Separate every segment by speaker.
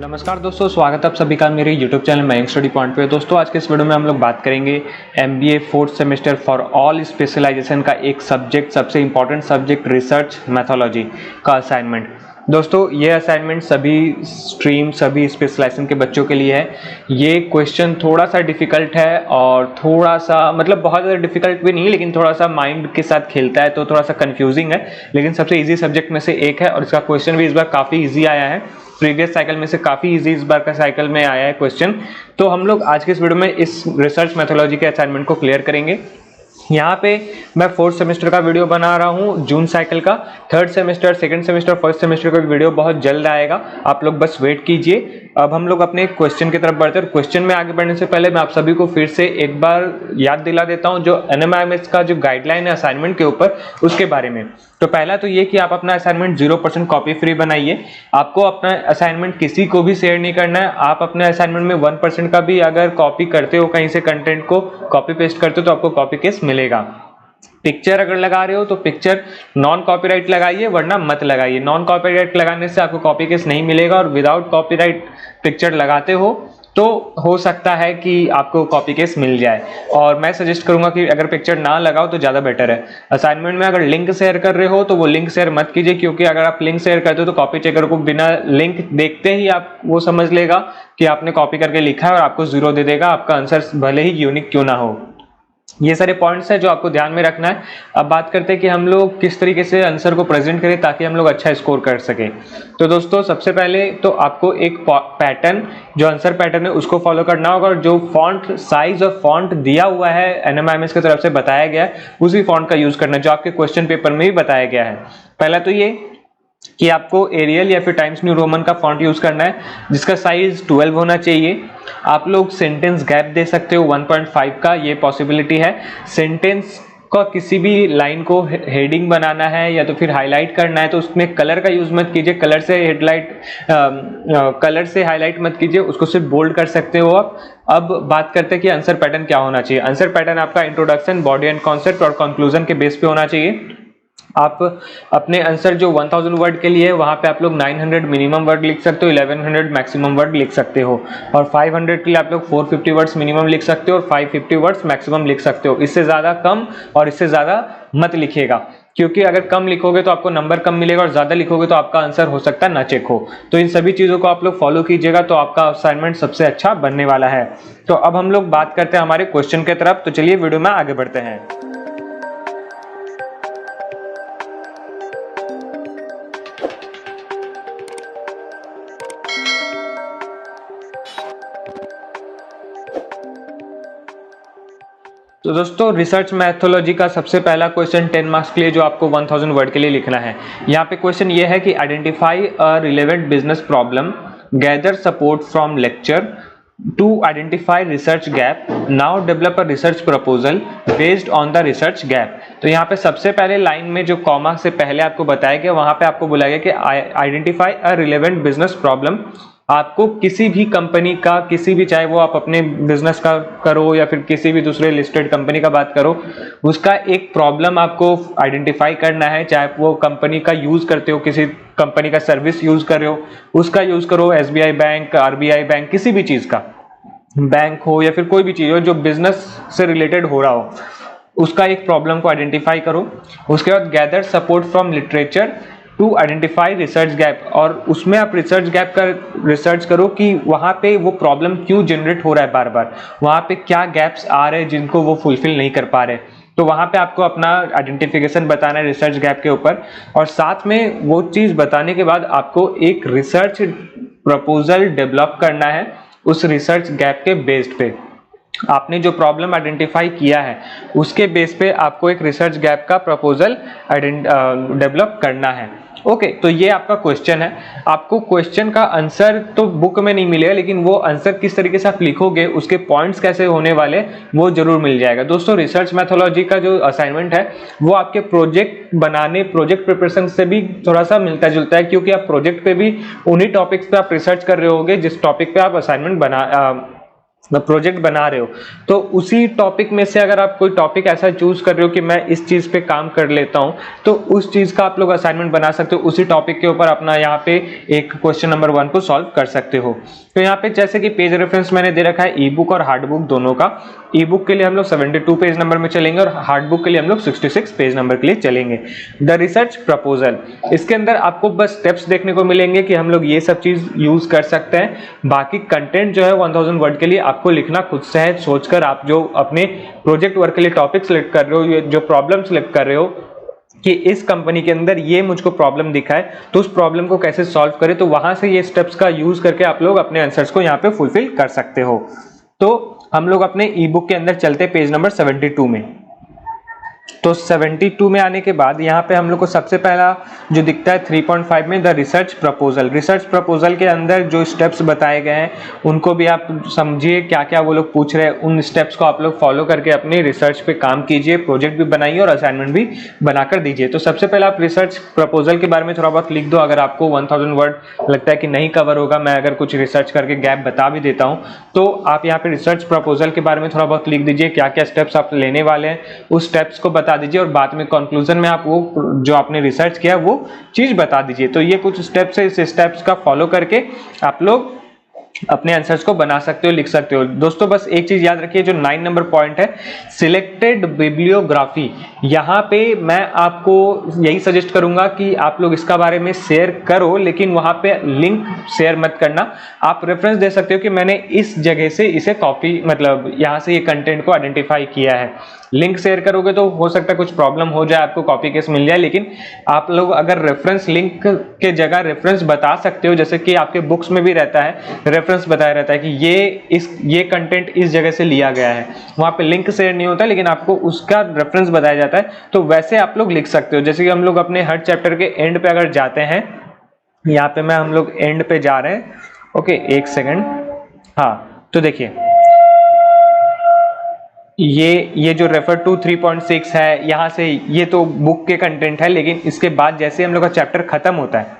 Speaker 1: नमस्कार दोस्तों, स्वागत है आप सभी का मेरे YouTube channel Mayank study point पे। दोस्तों आज के इस वीडियो में हम लोग बात करेंगे MBA fourth semester for all specialisation का एक सब्जेक्ट, सबसे इंपॉर्टेंट सब्जेक्ट रिसर्च मैथोलॉजी का असाइनमेंट। दोस्तों ये असाइनमेंट सभी स्ट्रीम, सभी स्पेशलाइजेशन के बच्चों के लिए है। ये क्वेश्चन थोड़ा सा डिफिकल्ट है और थोड़ा सा मतलब बहुत ज़्यादा डिफिकल्ट भी नहीं, लेकिन थोड़ा सा माइंड के साथ खेलता है तो थोड़ा सा कंफ्यूजिंग है, लेकिन सबसे इजी सब्जेक्ट में से एक है और इसका क्वेश्चन भी इस बार काफ़ी ईजी आया है। प्रीवियस साइकिल में से काफी इजी इस बार का साइकिल में आया है क्वेश्चन। तो हम लोग आज के इस वीडियो में इस रिसर्च मेथोलॉजी के असाइनमेंट को क्लियर करेंगे। यहाँ पे मैं फोर्थ सेमेस्टर का वीडियो बना रहा हूँ जून साइकिल का। Third semester, second semester, first semester का वीडियो बहुत जल्द आएगा, आप लोग बस वेट कीजिए। अब हम लोग अपने क्वेश्चन की तरफ बढ़ते हैं। क्वेश्चन में आगे बढ़ने से पहले मैं आप सभी को फिर से एक बार याद दिला देता हूँ जो NMIMS का जो गाइडलाइन है असाइनमेंट के ऊपर, उसके बारे में। तो पहला तो ये कि आप अपना असाइनमेंट 0% कॉपी फ्री बनाइए। आपको अपना असाइनमेंट किसी को भी शेयर नहीं करना है। आप अपने असाइनमेंट में 1% का भी अगर कॉपी करते हो, कहीं से कंटेंट को कॉपी पेस्ट करते हो, तो आपको कॉपी केस मिलेगा। पिक्चर अगर लगा रहे हो तो पिक्चर नॉन कॉपीराइट लगाइए, वरना मत लगाइए। नॉन कॉपीराइट लगाने से आपको कॉपी केस नहीं मिलेगा, और विदाउट कॉपीराइट पिक्चर लगाते हो तो हो सकता है कि आपको कॉपी केस मिल जाए। और मैं सजेस्ट करूंगा कि अगर पिक्चर ना लगाओ तो ज़्यादा बेटर है। असाइनमेंट में अगर लिंक शेयर कर रहे हो तो वो लिंक शेयर मत कीजिए, क्योंकि अगर आप लिंक शेयर करते हो तो कॉपी चेकर को बिना लिंक देखते ही आप वो समझ लेगा कि आपने कॉपी करके लिखा है और आपको 0 दे देगा, आपका आंसर भले ही यूनिक क्यों ना हो। ये सारे पॉइंट्स है जो आपको ध्यान में रखना है। अब बात करते हैं कि हम लोग किस तरीके से आंसर को प्रेजेंट करें ताकि हम लोग अच्छा स्कोर कर सके। तो दोस्तों सबसे पहले तो आपको एक पैटर्न, जो आंसर पैटर्न है उसको फॉलो करना होगा, और जो फॉन्ट साइज और फॉन्ट दिया हुआ है NMIMS की तरफ से बताया गया है उसी फॉन्ट का यूज करना है जो आपके क्वेश्चन पेपर में भी बताया गया है। पहला तो ये कि आपको एरियल या फिर टाइम्स न्यू रोमन का फॉन्ट यूज करना है जिसका साइज 12 होना चाहिए। आप लोग सेंटेंस गैप दे सकते हो 1.5 का, ये पॉसिबिलिटी है। सेंटेंस का किसी भी लाइन को हेडिंग बनाना है या तो फिर हाईलाइट करना है तो उसमें कलर का यूज मत कीजिए, कलर से हाईलाइट मत कीजिए, उसको सिर्फ बोल्ड कर सकते हो आप। अब बात करते हैं कि आंसर पैटर्न क्या होना चाहिए। आंसर पैटर्न आपका इंट्रोडक्शन, बॉडी एंड कॉन्सेप्ट और कंक्लूजन के बेस पे होना चाहिए। आप अपने आंसर जो 1000 वर्ड के लिए है वहां पे आप लोग 900 मिनिमम वर्ड लिख सकते हो, 1100 मैक्सिमम वर्ड लिख सकते हो, और 500 के लिए आप लोग 450 वर्ड्स मिनिमम लिख सकते हो और 550 वर्ड्स मैक्सिमम लिख सकते हो। इससे ज्यादा कम और इससे ज्यादा मत लिखिएगा, क्योंकि अगर कम लिखोगे तो आपको नंबर कम मिलेगा और ज्यादा लिखोगे तो आपका आंसर हो सकता है ना चेक हो। तो इन सभी चीजों को आप लोग फॉलो कीजिएगा तो आपका असाइनमेंट सबसे अच्छा बनने वाला है। तो अब हम लोग बात करते हैं हमारे क्वेश्चन के तरफ। तो चलिए वीडियो में आगे बढ़ते हैं। तो दोस्तों रिसर्च मैथोलॉजी का सबसे पहला क्वेश्चन 10 मार्क्स के लिए जो आपको 1000 वर्ड के लिए लिखना है। यहाँ पे क्वेश्चन ये है कि identify a relevant business problem, gather support from lecture to identify research gap, now develop a research proposal based on the research gap. तो यहाँ पे सबसे पहले लाइन में जो कॉमा से पहले आपको बताया गया वहां पे आपको बोला गया कि identify a relevant business problem. आपको किसी भी कंपनी का, किसी भी, चाहे वो आप अपने बिजनेस का करो या फिर किसी भी दूसरे लिस्टेड कंपनी का बात करो, उसका एक प्रॉब्लम आपको आइडेंटिफाई करना है। चाहे वो कंपनी का यूज करते हो, किसी कंपनी का सर्विस यूज कर रहे हो, उसका यूज करो, SBI बैंक, RBI बैंक, किसी भी चीज का बैंक हो या फिर कोई भी चीज हो जो बिजनेस से रिलेटेड हो रहा हो, उसका एक प्रॉब्लम को आइडेंटिफाई करो। उसके बाद gather support from literature to identify research gap, और उसमें आप रिसर्च गैप का रिसर्च करो कि वहां पे वो प्रॉब्लम क्यों जनरेट हो रहा है, बार बार वहां पे क्या गैप्स आ रहे हैं जिनको वो फुलफिल नहीं कर पा रहे। तो वहां पे आपको अपना आइडेंटिफिकेशन बताना है रिसर्च गैप के ऊपर, और साथ में वो चीज बताने के बाद आपको एक रिसर्च प्रपोजल डेवलप करना है उस रिसर्च गैप के बेस्ड पे। आपने जो प्रॉब्लम आइडेंटिफाई किया है उसके बेस पे आपको एक रिसर्च गैप का प्रपोजल डेवलप करना है। ओके, तो ये आपका क्वेश्चन है। आपको क्वेश्चन का आंसर तो बुक में नहीं मिलेगा, लेकिन वो आंसर किस तरीके से आप लिखोगे, उसके पॉइंट्स कैसे होने वाले, वो जरूर मिल जाएगा। दोस्तों रिसर्च मैथोलॉजी का जो असाइनमेंट है वो आपके प्रोजेक्ट बनाने, प्रोजेक्ट प्रिपरेशन से भी थोड़ा सा मिलता जुलता है, क्योंकि आप प्रोजेक्ट पे भी उन्हीं टॉपिक्स पे आप रिसर्च कर रहे होगे जिस टॉपिक पे आप असाइनमेंट प्रोजेक्ट बना रहे हो, तो उसी टॉपिक में से अगर आप कोई टॉपिक ऐसा चूज कर रहे हो कि मैं इस चीज पे काम कर लेता हूं, तो उस चीज का आप लोग असाइनमेंट बना सकते हो, उसी टॉपिक के ऊपर अपना यहाँ पे एक क्वेश्चन नंबर 1 को सॉल्व कर सकते हो। तो यहाँ पे जैसे कि पेज रेफरेंस मैंने दे रखा है ई बुक और हार्ड बुक दोनों का। ई बुक के लिए हम लोग 72 पेज नंबर में चलेंगे और हार्ड बुक के लिए हम लोग 66 पेज नंबर के लिए चलेंगे। द रिसर्च प्रपोजल, इसके अंदर आपको बस स्टेप्स देखने को मिलेंगे कि हम लोग ये सब चीज यूज कर सकते हैं। बाकी कंटेंट जो है 1000 वर्ड के लिए आपको लिखना खुद से है, सोचकर आप जो अपने प्रोजेक्ट वर्क के लिए टॉपिक सिलेक्ट कर रहे हो, जो प्रॉब्लम सिलेक्ट कर रहे हो कि इस कंपनी के अंदर ये मुझको प्रॉब्लम दिखा है, तो उस प्रॉब्लम को कैसे सॉल्व करें, तो वहां से ये स्टेप्स का यूज करके आप लोग अपने आंसर्स को यहाँ पे फुलफिल कर सकते हो। तो हम लोग अपने ई बुक के अंदर चलते पेज नंबर 72 में। तो 72 में आने के बाद यहाँ पे हम लोग को सबसे पहला जो दिखता है 3.5 में the research proposal. Research proposal के अंदर जो स्टेप्स बताए गए हैं उनको भी आप समझिए, क्या क्या वो लोग पूछ रहे हैं, उन स्टेप्स को आप लोग फॉलो करके अपनी रिसर्च पे काम कीजिए, प्रोजेक्ट भी बनाइए और असाइनमेंट भी बनाकर दीजिए। तो सबसे पहले आप रिसर्च प्रपोजल के बारे में थोड़ा बहुत लिख दो। अगर आपको 1000 वर्ड लगता है कि नहीं कवर होगा, मैं अगर कुछ रिसर्च करके गैप बता भी देता हूँ, तो आप यहाँ पे रिसर्च प्रपोजल के बारे में थोड़ा बहुत लिख दीजिए, क्या क्या स्टेप्स आप लेने वाले हैं उस स्टेप्स को बता दीजिए और बाद में कंक्लूजन में आप वो जो आपने रिसर्च किया वो चीज बता दीजिए। तो ये कुछ स्टेप्स है, इस स्टेप्स का फॉलो करके आप लोग अपने आंसर्स को बना सकते हो, लिख सकते हो। दोस्तों बस एक चीज याद रखिए, जो 9 नंबर पॉइंट है सिलेक्टेड बिब्लियोग्राफी, यहाँ पे मैं आपको यही सजेस्ट करूंगा कि आप लोग इसका बारे में शेयर करो, लेकिन वहां पे लिंक शेयर मत करना। आप रेफरेंस दे सकते हो कि मैंने इस जगह से इसे कॉपी, मतलब यहाँ से ये कंटेंट को आइडेंटिफाई किया है। लिंक शेयर करोगे तो हो सकता है कुछ प्रॉब्लम हो जाए, आपको कॉपी केस मिल जाए, लेकिन आप लोग अगर रेफरेंस लिंक के जगह रेफरेंस बता सकते हो, जैसे कि आपके बुक्स में भी रहता है, रेफरेंस बताया रहता है कि ये कंटेंट इस जगह से लिया गया है, वहां पे लिंक शेयर नहीं होता लेकिन आपको उसका रेफरेंस बताया जाता है, तो वैसे आप लोग लिख सकते हो। जैसे कि हम लोग अपने हर चैप्टर के एंड पे अगर जाते हैं, यहाँ पे हम लोग एंड पे जा रहे हैं, ओके एक सेकेंड, हाँ तो देखिए ये जो रेफर टू 3.6 है, यहां से ये तो बुक के कंटेंट है, लेकिन इसके बाद जैसे हम लोग का चैप्टर खत्म होता है,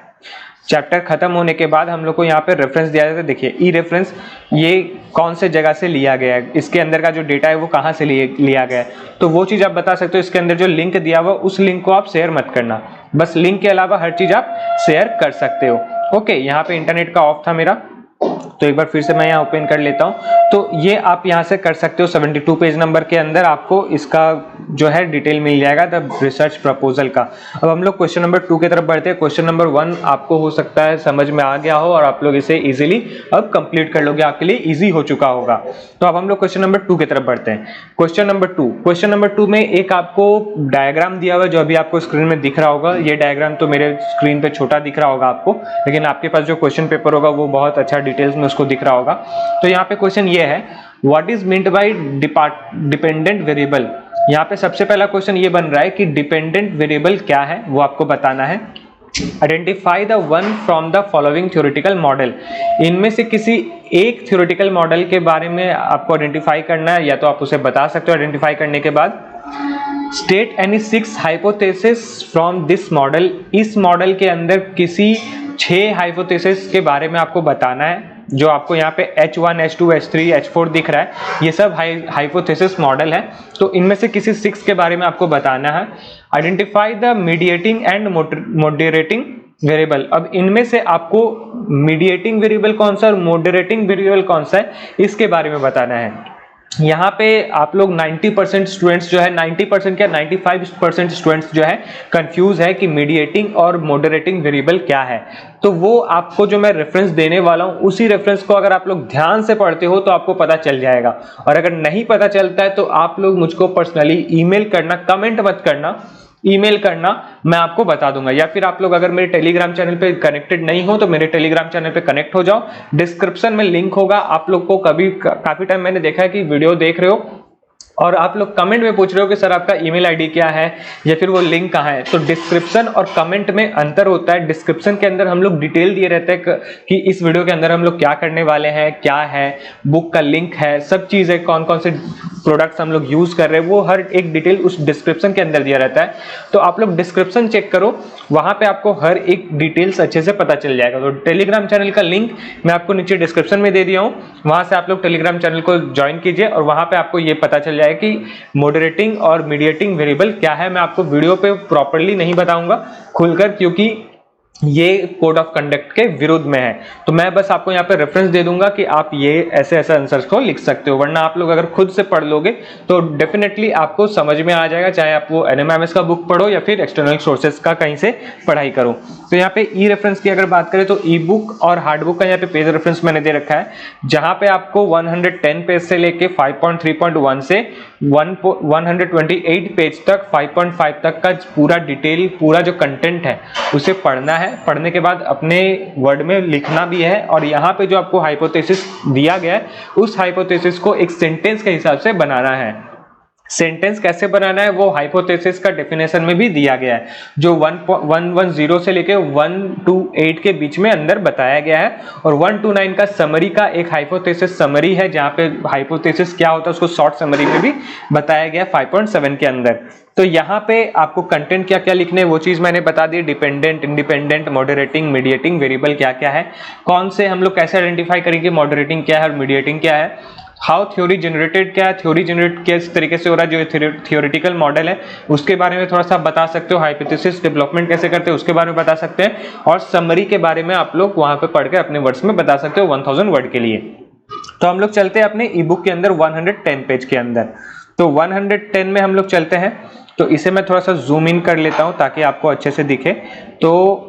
Speaker 1: चैप्टर खत्म होने के बाद हम लोग को यहाँ पे रेफरेंस दिया जाता है। देखिए ई रेफरेंस, ये कौन से जगह से लिया गया है, इसके अंदर का जो डेटा है वो कहाँ से लिया गया है, तो वो चीज आप बता सकते हो। इसके अंदर जो लिंक दिया हुआ उस लिंक को आप शेयर मत करना, बस लिंक के अलावा हर चीज आप शेयर कर सकते हो। ओके, यहाँ पे इंटरनेट का ऑफ था मेरा, तो एक बार फिर से मैं यहाँ ओपन कर लेता हूँ। तो ये आप यहाँ से कर सकते हो। 72 पेज नंबर के अंदर आपको इसका जो है डिटेल मिल जाएगा द रिसर्च प्रपोजल का। अब हम लोग क्वेश्चन नंबर 2 की तरफ बढ़ते हैं। क्वेश्चन नंबर 1 आपको हो सकता है समझ में आ गया हो और आप लोग इसे इजीली अब कंप्लीट कर लोगे, आपके लिए इजी हो चुका होगा। तो अब हम लोग क्वेश्चन नंबर 2 की तरफ बढ़ते हैं। क्वेश्चन नंबर 2 में एक आपको डायग्राम दिया हुआ है, जो अभी आपको स्क्रीन में दिख रहा होगा। ये डायग्राम तो मेरे स्क्रीन पे छोटा दिख रहा होगा आपको, लेकिन आपके पास जो क्वेश्चन पेपर होगा वो बहुत अच्छा डिटेल्स में उसको दिख रहा होगा। तो यहाँ पे क्वेश्चन ये है, what is meant by dependent variable. यहाँ पे सबसे पहला क्वेश्चन ये बन रहा है कि डिपेंडेंट वेरिएबल क्या है, वो आपको बताना है। Identify the one from the following theoretical model. इनमें से किसी एक थ्योरेटिकल मॉडल के बारे में आपको आइडेंटिफाई करना है, या तो आप उसे बता सकते हो आइडेंटिफाई करने के बाद। State any 6 hypothesis from this model. इस मॉडल के अंदर किसी 6 हाइपोथेसिस के बारे में आपको बताना है। जो आपको यहाँ पे H1, H2, H3, H4 दिख रहा है, ये सब हाइपोथेसिस मॉडल है। तो इनमें से किसी 6 के बारे में आपको बताना है। Identify the mediating and moderating variable. अब इनमें से आपको मीडिएटिंग वेरिएबल कौन सा और मॉडरेटिंग वेरिएबल कौन सा है, इसके बारे में बताना है। यहाँ पे आप लोग 90% स्टूडेंट्स जो है, 90% क्या 95% स्टूडेंट्स जो है कंफ्यूज है कि मीडिएटिंग और मॉडरेटिंग वेरिएबल क्या है। तो वो आपको जो मैं रेफरेंस देने वाला हूँ, उसी रेफरेंस को अगर आप लोग ध्यान से पढ़ते हो तो आपको पता चल जाएगा। और अगर नहीं पता चलता है तो आप लोग मुझको पर्सनली ईमेल करना, कमेंट मत करना, ईमेल करना, मैं आपको बता दूंगा। या फिर आप लोग अगर मेरे टेलीग्राम चैनल पे कनेक्टेड नहीं हो तो मेरे टेलीग्राम चैनल पे कनेक्ट हो जाओ, डिस्क्रिप्शन में लिंक होगा। आप लोग को काफी टाइम मैंने देखा है कि वीडियो देख रहे हो और आप लोग कमेंट में पूछ रहे हो कि सर आपका ईमेल आईडी क्या है या फिर वो लिंक कहाँ है। तो डिस्क्रिप्शन और कमेंट में अंतर होता है। डिस्क्रिप्शन के अंदर हम लोग डिटेल दिए रहते हैं कि इस वीडियो के अंदर हम लोग क्या करने वाले हैं, क्या है, बुक का लिंक है, सब चीज़ है, कौन कौन से प्रोडक्ट्स हम लोग यूज कर रहे हैं, वो हर एक डिटेल उस डिस्क्रिप्शन के अंदर दिया रहता है। तो आप लोग डिस्क्रिप्शन चेक करो, वहां पे आपको हर एक डिटेल्स अच्छे से पता चल जाएगा। तो टेलीग्राम चैनल का लिंक मैं आपको नीचे डिस्क्रिप्शन में दे दिया हूं, वहां से आप लोग टेलीग्राम चैनल को ज्वाइन कीजिए और वहां पे आपको ये पता चल जाएगा कि मॉडरेटिंग और मीडिएटिंग वेरिएबल क्या है। मैं आपको वीडियो पे प्रॉपर्ली नहीं बताऊंगा खुलकर, क्योंकि ये कोड ऑफ कंडक्ट के विरुद्ध में है। तो मैं बस आपको यहाँ पे रेफरेंस दे दूंगा कि आप ये ऐसे ऐसे आंसर्स को लिख सकते हो, वरना आप लोग अगर खुद से पढ़ लोगे तो डेफिनेटली आपको समझ में आ जाएगा, चाहे आप वो एनएमएमएस का बुक पढ़ो या फिर एक्सटर्नल सोर्सेज का कहीं से पढ़ाई करो। तो यहाँ पे ई रेफरेंस की अगर बात करें तो ई बुक और हार्ड बुक का यहाँ पे पेज रेफरेंस मैंने दे रखा है, जहां पे आपको 110 पेज से लेके 5.3.1 से 128 पेज तक 5.5 तक का पूरा डिटेल, पूरा जो कंटेंट है उसे पढ़ना है। पढ़ने के बाद अपने वर्ड में लिखना भी है, और यहाँ पे जो आपको हाइपोथेसिस दिया गया है उस हाइपोथेसिस को एक सेंटेंस के हिसाब से बनाना है। सेंटेंस कैसे बनाना है वो हाइपोथेसिस का डेफिनेशन में भी दिया गया है, जो 110 से लेके 128 के बीच में अंदर बताया गया है। और 129 का समरी का एक हाइपोथेसिस समरी है, जहां पे हाइपोथेसिस क्या होता है उसको शॉर्ट समरी में भी बताया गया 5.7 के अंदर। तो यहाँ पे आपको कंटेंट क्या क्या लिखने वो चीज मैंने बता दी, dependent, independent, moderating, mediating variable क्या क्या है, कौन से हम लोग कैसे आइडेंटिफाई करेंगे मॉडरेटिंग क्या है और मीडिएटिंग क्या है, हाउ थ्योरी जनरेटेड क्या है, थ्योरी जनरेट किस तरीके से हो रहा है, जो थियोरेटिकल मॉडल है उसके बारे में थोड़ा सा बता सकते हो, हाइपोथेसिस डेवलपमेंट कैसे करते हैं उसके बारे में बता सकते हैं, और समरी के बारे में आप लोग वहां पे पढ़ के अपने वर्ड्स में बता सकते हो 1000 वर्ड के लिए। तो हम लोग चलते हैं अपने ई बुक के अंदर 110 पेज के अंदर। तो 110 में हम लोग चलते हैं, तो इसे मैं थोड़ा सा जूम इन कर लेता हूं ताकि आपको अच्छे से दिखे। तो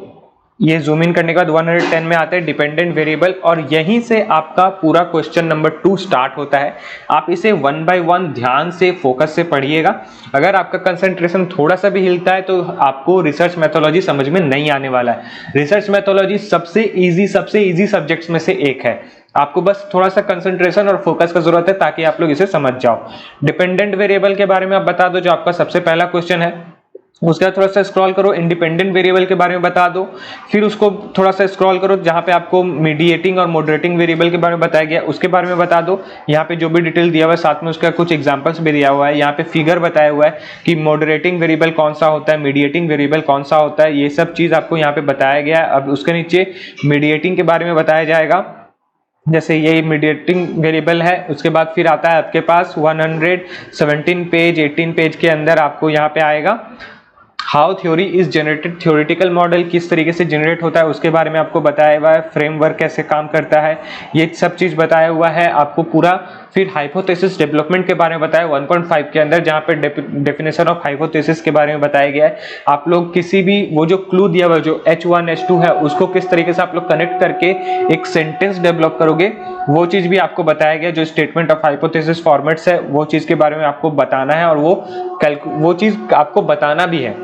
Speaker 1: ये जूम इन करने के बाद 110 में आते हैं डिपेंडेंट वेरिएबल, और यहीं से आपका पूरा क्वेश्चन नंबर 2 स्टार्ट होता है। आप इसे 1 बाय 1 ध्यान से फोकस से पढ़िएगा। अगर आपका कंसंट्रेशन थोड़ा सा भी हिलता है तो आपको रिसर्च मेथोलॉजी समझ में नहीं आने वाला है। रिसर्च मेथोलॉजी सबसे इजी सब्जेक्ट्स में से एक है। आपको बस थोड़ा सा कंसंट्रेशन और फोकस का जरूरत है ताकि आप लोग इसे समझ जाओ। डिपेंडेंट वेरिएबल के बारे में आप बता दो, जो आपका सबसे पहला क्वेश्चन है। उसके बाद थोड़ा सा स्क्रॉल करो, इंडिपेंडेंट वेरिएबल के बारे में बता दो। फिर उसको थोड़ा सा स्क्रॉल करो, जहां पे आपको मीडिएटिंग और मॉडरेटिंग वेरिएबल के बारे में बताया गया उसके बारे में बता दो। यहाँ पे जो भी डिटेल दिया हुआ है साथ में उसका कुछ एग्जांपल्स भी दिया हुआ है। यहाँ पे फिगर बताया हुआ है कि मॉडरेटिंग वेरिएबल कौन सा होता है, मीडिएटिंग वेरिएबल कौन सा होता है, ये सब चीज आपको यहाँ पे बताया गया है। अब उसके नीचे मीडिएटिंग के बारे में बताया जाएगा, जैसे ये मीडिएटिंग वेरिएबल है। उसके बाद फिर आता है आपके पास 117 पेज 18 पेज के अंदर आपको यहाँ पे आएगा how theory is generated, theoretical model किस तरीके से जनरेट होता है उसके बारे में आपको बताया हुआ है। फ्रेमवर्क कैसे काम करता है ये सब चीज बताया हुआ है आपको पूरा। फिर हाइपोथेसिस डेवलपमेंट के बारे में बताया 1.5 के अंदर, जहां पे डेफिनेशन ऑफ हाइपोथेसिस के बारे में बताया गया है। आप लोग किसी भी वो जो क्लू दिया हुआ है जो H1 H2 है उसको किस तरीके से आप लोग कनेक्ट करके एक सेंटेंस डेवलप करोगे वो चीज भी आपको बताया गया। जो स्टेटमेंट ऑफ हाइपोथेसिस फॉर्मेट्स है वो चीज के बारे में आपको बताना है, और वो चीज आपको बताना भी है,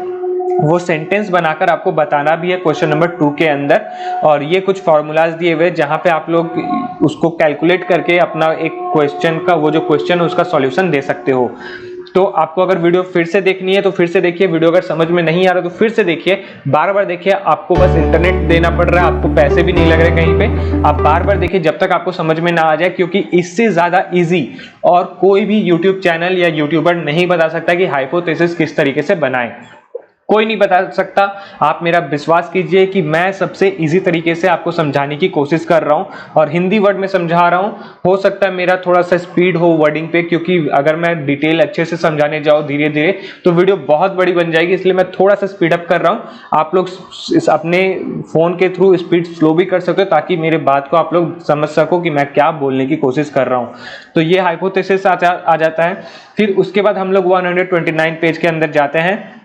Speaker 1: वो सेंटेंस बनाकर आपको बताना भी है क्वेश्चन नंबर 2 के अंदर। और ये कुछ फॉर्मूलाज दिए हुए जहां पे आप लोग उसको कैलकुलेट करके अपना एक क्वेश्चन का वो जो क्वेश्चन है उसका सॉल्यूशन दे सकते हो। तो आपको अगर वीडियो फिर से देखनी है तो फिर से देखिए, वीडियो अगर समझ में नहीं आ रहा तो फिर से देखिए, बार बार देखिए। आपको बस इंटरनेट देना पड़ रहा है, आपको पैसे भी नहीं लग रहे कहीं पे। आप बार बार देखिए जब तक आपको समझ में ना आ जाए, क्योंकि इससे ज्यादा इजी और कोई भी यूट्यूब चैनल या यूट्यूबर नहीं बता सकता कि हाइपोथेसिस किस तरीके से बनाएं। कोई नहीं बता सकता। आप मेरा विश्वास कीजिए कि मैं सबसे इजी तरीके से आपको समझाने की कोशिश कर रहा हूं और हिंदी वर्ड में समझा रहा हूं। हो सकता है मेरा थोड़ा सा स्पीड हो वर्डिंग पे, क्योंकि अगर मैं डिटेल अच्छे से समझाने जाऊं धीरे धीरे तो वीडियो बहुत बड़ी बन जाएगी, इसलिए मैं थोड़ा सा स्पीड अप कर रहा हूं। आप लोग अपने फोन के थ्रू स्पीड स्लो भी कर सकते हो ताकि मेरे बात को आप लोग समझ सको कि मैं क्या बोलने की कोशिश कर रहा हूं। तो ये हाइपोथेसिस आ जाता है। फिर उसके बाद हम लोग 129 पेज के अंदर जाते हैं।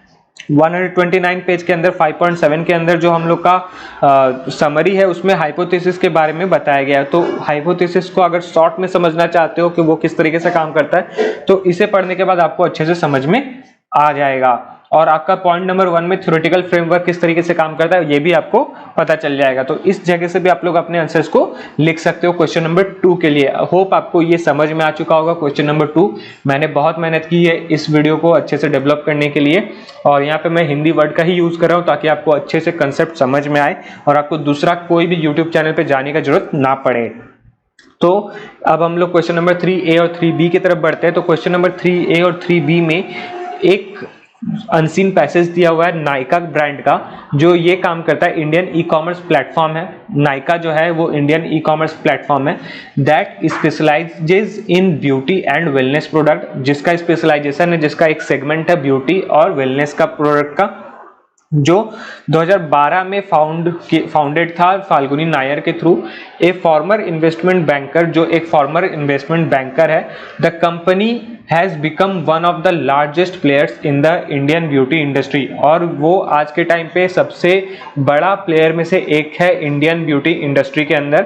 Speaker 1: 129 पेज के अंदर 5.7 के अंदर जो हम लोग का समरी है उसमें हाइपोथेसिस के बारे में बताया गया है। तो हाइपोथेसिस को अगर शॉर्ट में समझना चाहते हो कि वो किस तरीके से काम करता है तो इसे पढ़ने के बाद आपको अच्छे से समझ में आ जाएगा। और आपका पॉइंट नंबर 1 में थ्योरेटिकल फ्रेमवर्क किस तरीके से काम करता है ये भी आपको पता चल जाएगा। तो इस जगह से भी आप लोग अपने आंसर्स को लिख सकते हो क्वेश्चन नंबर 2 के लिए। होप आपको ये समझ में आ चुका होगा। क्वेश्चन नंबर 2 मैंने बहुत मेहनत की है इस वीडियो को अच्छे से डेवलप करने के लिए, और यहाँ पे मैं हिंदी वर्ड का ही यूज कर रहा हूँ ताकि आपको अच्छे से कंसेप्ट समझ में आए और आपको दूसरा कोई भी यूट्यूब चैनल पे जाने का जरूरत ना पड़े। तो अब हम लोग क्वेश्चन नंबर 3A और 3B की तरफ बढ़ते हैं। तो क्वेश्चन नंबर 3A और 3B में एक अनसीन पैसेज दिया हुआ है नायका ब्रांड का, जो ये काम करता है, इंडियन ई कॉमर्स प्लेटफॉर्म है। नायका जो है वो इंडियन ई कॉमर्स प्लेटफॉर्म है that specialises in beauty and wellness product, जिसका स्पेशलाइजेशन है, जिसका एक सेगमेंट है ब्यूटी और वेलनेस का प्रोडक्ट का, जो 2012 में फाउंडेड था फाल्गुनी नायर के थ्रू। ए फॉर्मर इन्वेस्टमेंट बैंकर, जो एक फॉर्मर इन्वेस्टमेंट बैंकर है। The company has become one of the largest players in the Indian beauty industry, और वो आज के टाइम पे सबसे बड़ा प्लेयर में से एक है इंडियन ब्यूटी इंडस्ट्री के अंदर।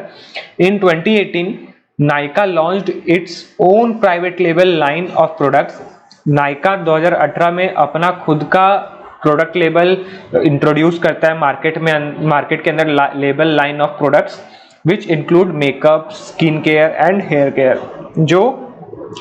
Speaker 1: इन 2018 Nykaa launched its own private label line of products. Nykaa 2018 में अपना खुद का प्रोडक्ट लेबल इंट्रोड्यूस करता है मार्केट के अंदर label line of products which include makeup, skin care and hair care, जो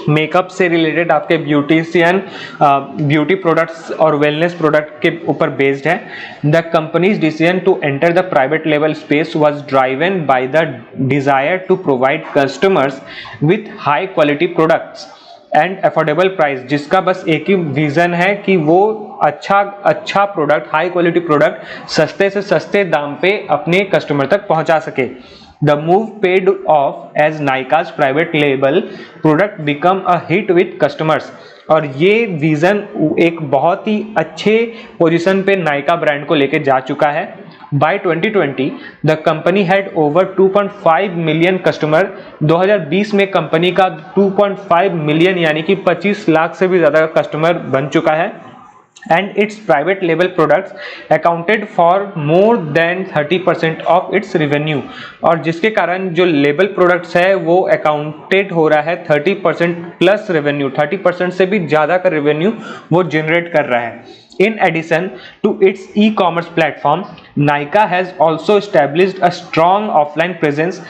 Speaker 1: मेकअप से रिलेटेड आपके ब्यूटिशियन ब्यूटी प्रोडक्ट्स और वेलनेस प्रोडक्ट के ऊपर बेस्ड है। The company's decision to enter the private level space was driven by the desire to provide customers with high quality products and affordable price, जिसका बस एक ही vision है कि वो अच्छा प्रोडक्ट, हाई क्वालिटी प्रोडक्ट सस्ते से सस्ते दाम पे अपने कस्टमर तक पहुंचा सके। The move paid off as Nykaa's private label product become a hit with customers, और ये विजन एक बहुत ही अच्छे पोजीशन पे नायका ब्रांड को लेके जा चुका है। By 2020, the company had over 2.5 million customer. 2020 में कंपनी का 2.5 मिलियन यानी कि 25 लाख से भी ज्यादा कस्टमर बन चुका है। And its private label products accounted for more than 30% of its revenue, और जिसके कारण जो लेबल प्रोडक्ट्स है वो अकाउंटेड हो रहा है 30% प्लस रेवेन्यू, 30% से भी ज्यादा का रेवेन्यू वो जनरेट कर रहा है। In addition to its e-commerce platform, Nykaa has also established a strong offline presence।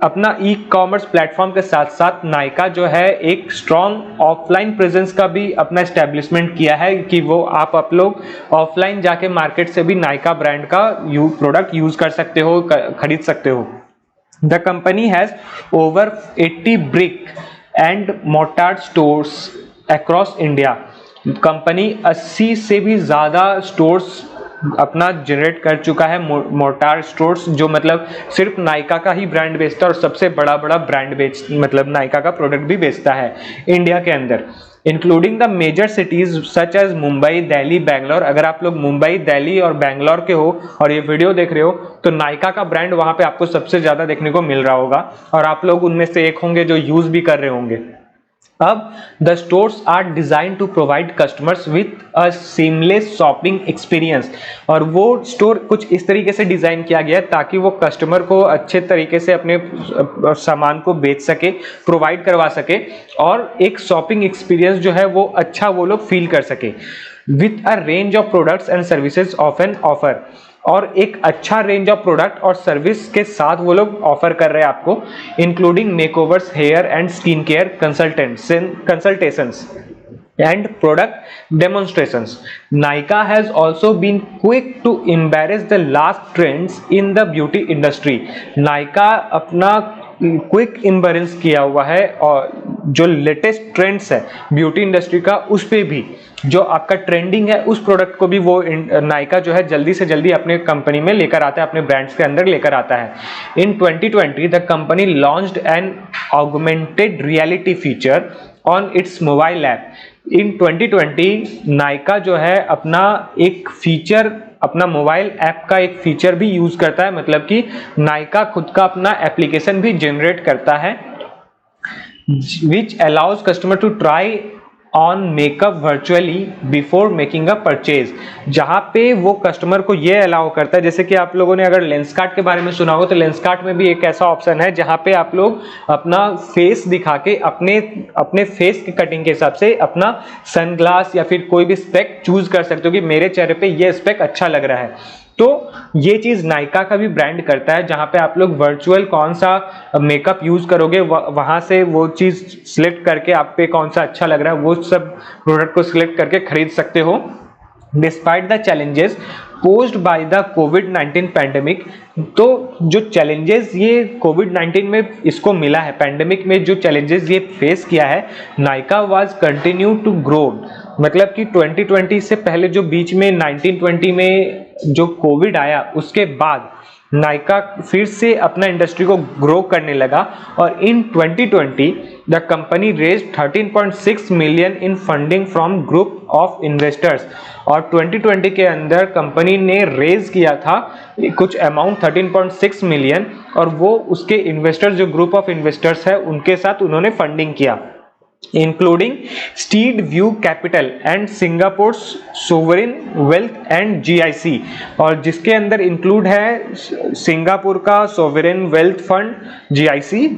Speaker 1: अपना ई-कॉमर्स प्लेटफॉर्म के साथ साथ नायका जो है एक स्ट्रॉन्ग ऑफलाइन प्रेजेंस का भी अपना एस्टेब्लिशमेंट किया है कि वो आप लोग ऑफलाइन जाके मार्केट से भी नायका ब्रांड का प्रोडक्ट यूज कर सकते हो, खरीद सकते हो। The company has over 80 brick and mortar stores across India. Company 80 से भी ज्यादा स्टोर्स अपना जनरेट कर चुका है, मोर्टार स्टोर्स, जो मतलब सिर्फ नायका का ही ब्रांड बेचता है और सबसे बड़ा ब्रांड मतलब नायका का प्रोडक्ट भी बेचता है इंडिया के अंदर, including the major cities such as Mumbai, Delhi, Bangalore. अगर आप लोग मुंबई, दिल्ली और बैंगलोर के हो और ये वीडियो देख रहे हो तो नायका का ब्रांड वहां पे आपको सबसे ज्यादा देखने को मिल रहा होगा, और आप लोग उनमें से एक होंगे जो यूज भी कर रहे होंगे। अब the stores are design to provide customers with a seamless shopping experience, और वो स्टोर कुछ इस तरीके से डिजाइन किया गया है ताकि वो कस्टमर को अच्छे तरीके से अपने सामान को बेच सके, प्रोवाइड करवा सके, और एक शॉपिंग एक्सपीरियंस जो है वो अच्छा वो लोग फील कर सके। With a range of products and services of an offer, और एक अच्छा रेंज ऑफ प्रोडक्ट और सर्विस के साथ वो लोग ऑफर कर रहे हैं आपको, including makeovers, hair and skin care consultations and product demonstrations. Nykaa has also been quick to embrace the last trends in the beauty industry. Nykaa अपना क्विक इम्बेरेंस किया हुआ है और जो लेटेस्ट ट्रेंड्स है ब्यूटी इंडस्ट्री का उस पे भी जो आपका ट्रेंडिंग है उस प्रोडक्ट को भी वो नायका जो है जल्दी से जल्दी अपने कंपनी में लेकर आता है, अपने ब्रांड्स के अंदर लेकर आता है। In 2020 the company launched an augmented reality feature on its mobile app. In 2020 Nykaa जो है अपना एक फीचर, अपना मोबाइल ऐप का एक फीचर भी यूज करता है, मतलब कि नायका खुद का अपना एप्लीकेशन भी जनरेट करता है which allows customer to try on makeup virtually before making a purchase, जहां पे वो कस्टमर को ये अलाउ करता है, जैसे कि आप लोगों ने अगर लेंसकार्ट के बारे में सुना हो तो लेंसकार्ट में भी एक ऐसा ऑप्शन है जहां पे आप लोग अपना फेस दिखा के अपने अपने फेस की कटिंग के हिसाब से अपना सनग्लास या फिर कोई भी स्पेक चूज कर सकते हो कि मेरे चेहरे पे ये स्पेक अच्छा लग रहा है। तो ये चीज नायका का भी ब्रांड करता है, जहां पे आप लोग वर्चुअल कौन सा मेकअप यूज करोगे वहां से वो चीज सिलेक्ट करके आप पे कौन सा अच्छा लग रहा है वो सब प्रोडक्ट को सिलेक्ट करके खरीद सकते हो। Despite the challenges posed by the covid pandemic, तो जो चैलेंजेस ये कोविड-19 में इसको मिला है, पैंडेमिक में जो चैलेंजेस ये फेस किया है, Nykaa was continue to grow. मतलब कि 2020 से पहले जो बीच में 1920 में जो कोविड आया उसके बाद नायका फिर से अपना इंडस्ट्री को ग्रो करने लगा और इन 2020 the company raised 13.6 million in funding from group of investors, और 2020 के अंदर कंपनी ने रेज किया था कुछ अमाउंट 13.6 मिलियन, और वो उसके इन्वेस्टर्स जो ग्रुप ऑफ इन्वेस्टर्स है उनके साथ उन्होंने फंडिंग किया, including stead view capital and Singapore sovereign wealth and GIC, और जिसके अंदर इंक्लूड है सिंगापुर का सोवरेन वेल्थ फंड, जीआईसी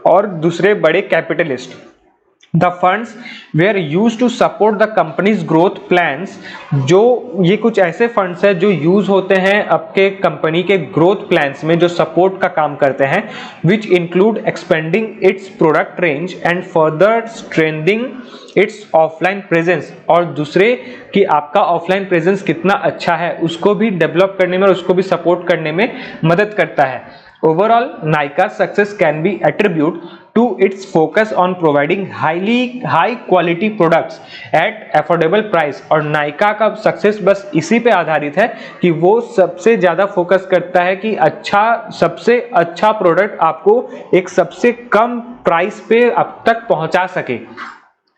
Speaker 1: और दूसरे बड़े capitalist. The funds were used to support the company's growth plans, जो ये कुछ ऐसे फंड्स है जो यूज होते हैं आपके कंपनी के ग्रोथ प्लान्स में, जो सपोर्ट का काम करते हैं, which include expanding its product range and further strengthening its offline presence, और दूसरे कि आपका ऑफलाइन प्रेजेंस कितना अच्छा है उसको भी डेवलप करने में और उसको भी सपोर्ट करने में मदद करता है। Overall, Nykaa's success can be attributed to its focus on providing high quality products at affordable price, और नायका का सक्सेस बस इसी पे आधारित है कि वो सबसे ज्यादा फोकस करता है कि सबसे अच्छा प्रोडक्ट आपको एक सबसे कम प्राइस पे अब तक पहुंचा सके।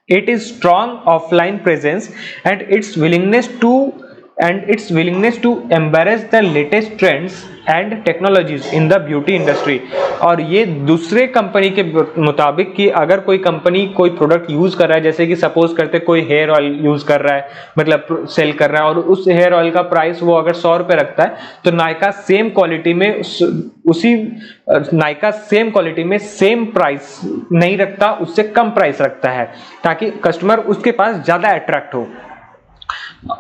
Speaker 1: It is strong offline presence and its willingness to embrace the latest trends and technologies in the beauty industry, और ये दूसरे कंपनी के मुताबिक कि अगर कोई कंपनी कोई प्रोडक्ट यूज कर रहा है, जैसे कि सपोज करते कोई हेयर ऑयल यूज कर रहा है, मतलब सेल कर रहा है, और उस हेयर ऑयल का प्राइस वो अगर 100 रुपए रखता है तो नायका सेम क्वालिटी में सेम प्राइस नहीं रखता, उससे कम प्राइस रखता है ताकि कस्टमर उसके पास ज्यादा अट्रैक्ट हो।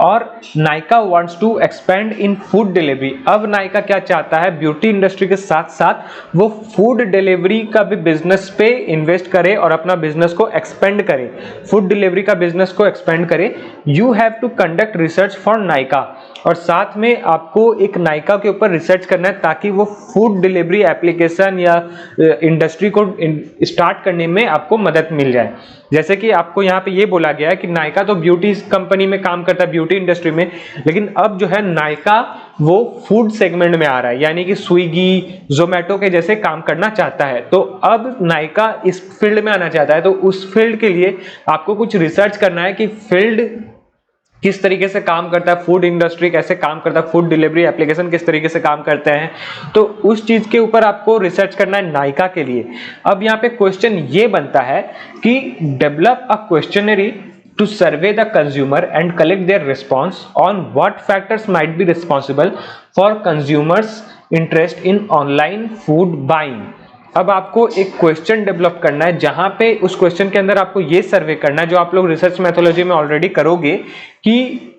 Speaker 1: और Nykaa wants to expand in food delivery, अब नायका क्या चाहता है, ब्यूटी इंडस्ट्री के साथ साथ वो फूड डिलीवरी का भी बिजनेस पे इन्वेस्ट करे और अपना बिजनेस को एक्सपेंड करे, फूड डिलीवरी का बिजनेस को एक्सपेंड करे। You have to conduct research for Nykaa, और साथ में आपको एक नायका के ऊपर रिसर्च करना है ताकि वो फूड डिलीवरी एप्लीकेशन या इंडस्ट्री को स्टार्ट करने में आपको मदद मिल जाए। जैसे कि आपको यहाँ पे ये बोला गया है कि नायका तो ब्यूटी कंपनी में काम करता है, ब्यूटी इंडस्ट्री में, लेकिन अब जो है नायका वो फूड सेगमेंट में आ रहा है, यानी कि स्विगी जोमेटो के जैसे काम करना चाहता है। तो अब नायका इस फील्ड में आना चाहता है, तो उस फील्ड के लिए आपको कुछ रिसर्च करना है कि फील्ड किस तरीके से काम करता है, फूड इंडस्ट्री कैसे काम करता है, फूड डिलीवरी एप्लीकेशन किस तरीके से काम करते हैं, तो उस चीज के ऊपर आपको रिसर्च करना है नायका के लिए। अब यहाँ पे क्वेश्चन ये बनता है कि develop a questionnaire to survey the consumer and collect their response on what factors might be responsible for consumers interest in online food buying. अब आपको एक क्वेश्चन डेवलप करना है जहां पे उस क्वेश्चन के अंदर आपको ये सर्वे करना है, जो आप लोग रिसर्च मेथोलॉजी में ऑलरेडी करोगे, कि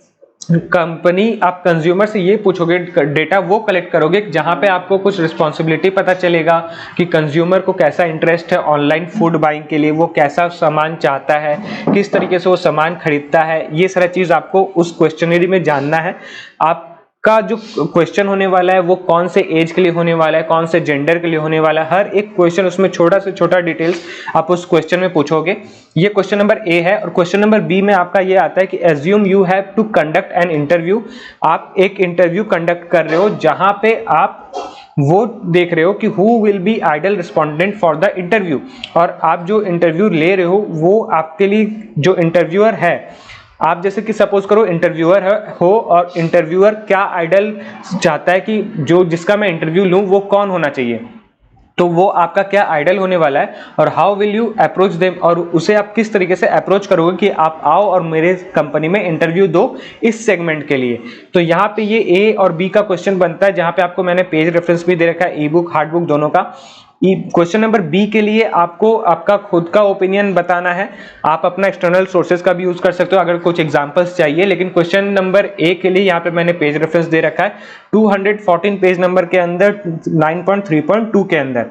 Speaker 1: कंपनी आप कंज्यूमर से ये पूछोगे, डेटा वो कलेक्ट करोगे जहां पे आपको कुछ रिस्पॉन्सिबिलिटी पता चलेगा कि कंज्यूमर को कैसा इंटरेस्ट है ऑनलाइन फूड बाइंग के लिए, वो कैसा सामान चाहता है, किस तरीके से वो सामान खरीदता है, ये सारा चीज आपको उस क्वेश्चनरी में जानना है। आप का जो क्वेश्चन होने वाला है वो कौन से एज के लिए होने वाला है, कौन से जेंडर के लिए होने वाला है, हर एक क्वेश्चन उसमें छोटा से छोटा डिटेल्स आप उस क्वेश्चन में पूछोगे। ये क्वेश्चन नंबर ए है। और क्वेश्चन नंबर बी में आपका ये आता है कि assume you have to conduct an interview, आप एक इंटरव्यू कंडक्ट कर रहे हो जहां पे आप वो देख रहे हो कि who will be ideal respondent for the interview, और आप जो इंटरव्यू ले रहे हो वो आपके लिए जो इंटरव्यूअर है, आप जैसे कि सपोज करो इंटरव्यूअर हो और इंटरव्यूअर क्या आइडल चाहता है कि जो जिसका मैं इंटरव्यू लूं वो कौन होना चाहिए, तो वो आपका क्या आइडल होने वाला है और how will you approach them, और उसे आप किस तरीके से अप्रोच करोगे कि आप आओ और मेरे कंपनी में इंटरव्यू दो इस सेगमेंट के लिए। तो यहाँ पे ये ए और बी का क्वेश्चन बनता है, जहां पे आपको मैंने पेज रेफरेंस भी दे रखा है, ई बुक हार्ड बुक दोनों का। क्वेश्चन नंबर बी के लिए आपको आपका खुद का ओपिनियन बताना है, आप अपना एक्सटर्नल सोर्सेज का भी यूज कर सकते हो अगर कुछ एग्जांपल्स चाहिए, लेकिन क्वेश्चन नंबर ए के लिए यहाँ पे मैंने पेज रेफरेंस दे रखा है 214 पेज नंबर के अंदर 9.3.2 के अंदर।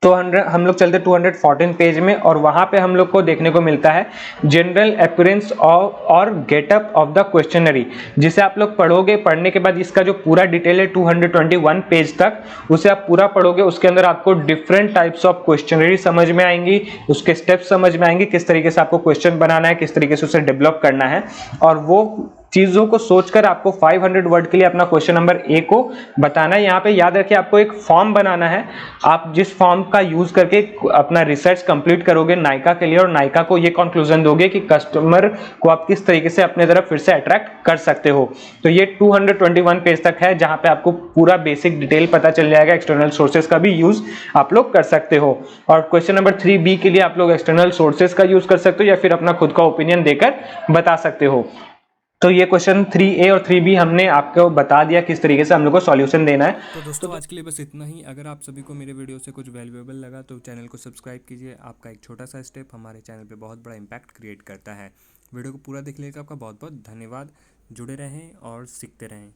Speaker 1: तो हम लोग चलते 214 पेज में, और वहां पे हम लोग को देखने को मिलता है जनरल अपीयरेंस और गेटअप ऑफ द क्वेश्चनरी, जिसे आप लोग पढ़ोगे, पढ़ने के बाद इसका जो पूरा डिटेल है 221 पेज तक, उसे आप पूरा पढ़ोगे, उसके अंदर आपको डिफरेंट टाइप्स ऑफ क्वेश्चनरी समझ में आएंगी, उसके स्टेप्स समझ में आएंगे, किस तरीके से आपको क्वेश्चन बनाना है, किस तरीके से उसे डेवलप करना है, और वो चीजों को सोचकर आपको 500 वर्ड के लिए अपना क्वेश्चन नंबर ए को बताना है। यहाँ पे याद रखिए आपको एक फॉर्म बनाना है, आप जिस फॉर्म का यूज करके अपना रिसर्च कंप्लीट करोगे नायका के लिए, और नायका को ये कंक्लूजन दोगे कि कस्टमर को आप किस तरीके से अपने तरफ फिर से अट्रैक्ट कर सकते हो। तो ये 221 पेज तक है, जहां पे आपको पूरा बेसिक डिटेल पता चल जाएगा, एक्सटर्नल सोर्सेज का भी यूज आप लोग कर सकते हो। और क्वेश्चन नंबर 3B के लिए आप लोग एक्सटर्नल सोर्सेज का यूज कर सकते हो या फिर अपना खुद का ओपिनियन देकर बता सकते हो। तो ये क्वेश्चन 3A और 3B हमने आपको बता दिया किस तरीके से हम लोग को सॉल्यूशन देना है।
Speaker 2: तो दोस्तों आज के लिए बस इतना ही। अगर आप सभी को मेरे वीडियो से कुछ वैल्यूएबल लगा तो चैनल को सब्सक्राइब कीजिए। आपका एक छोटा सा स्टेप हमारे चैनल पे बहुत बड़ा इम्पैक्ट क्रिएट करता है। वीडियो को पूरा देखने के लिए आपका बहुत बहुत धन्यवाद। जुड़े रहें और सीखते रहें।